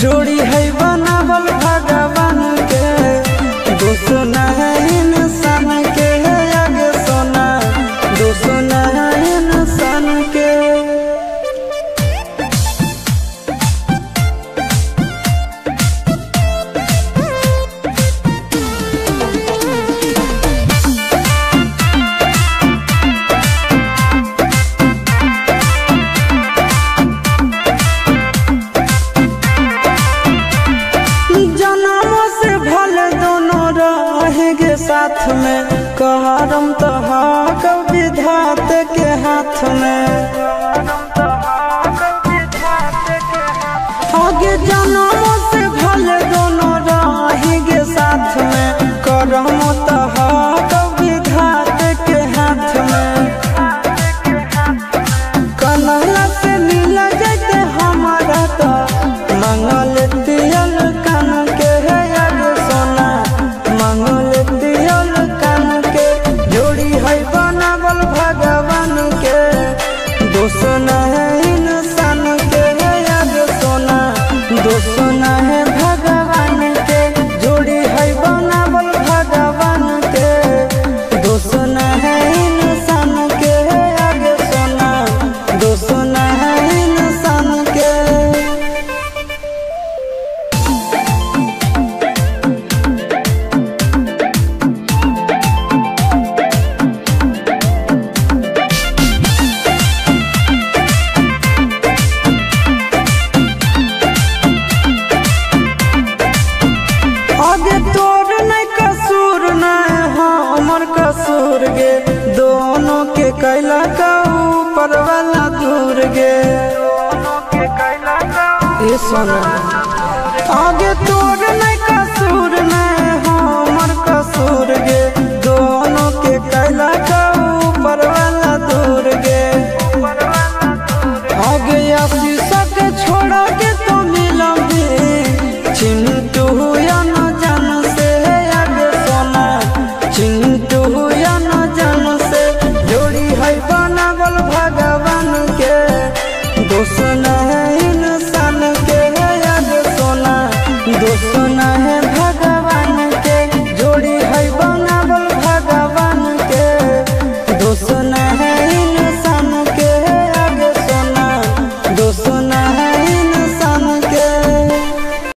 जोड़ी है बनावल भगवान के, दोस्त न है इंसान के, आगे सोना दोस्त न है इंसान के। साथ में कहरम तो विधात के हाथ में, आगे जन्मों से भले दोनों रहेंगे साथ में, करम तो विधात के हाथ में। कन्हैया से मिल जाते हमारा तो मंगल दियल कान के, है आगे सोना मंगल भगवान के, दोस्त न है इंसान के, आगे सोना दोस्त न है भगवान के। जोड़ी है बनावल भगवान के, दोस्त न है इंसान के, आगे सोना दोस्त न है इंसान के। आगे तोर नहीं कसूर नहीं हमर कसूर गे, दोनों के कैला का ऊपर वाला दूर गे। ये सोना आगे तोर नहीं कसूर नहीं हमर कसूर गे, दोनों के कैला का ऊपर वाला दूर गे। आगे आशीष के छोड़ा के तो मिलबी चिंटू या न जान से, आगे सोना चिंटू या न जान से। जोड़ी है बनावल भगवान के, दोस्त न है इंसान के, आगे सोना दोस्त न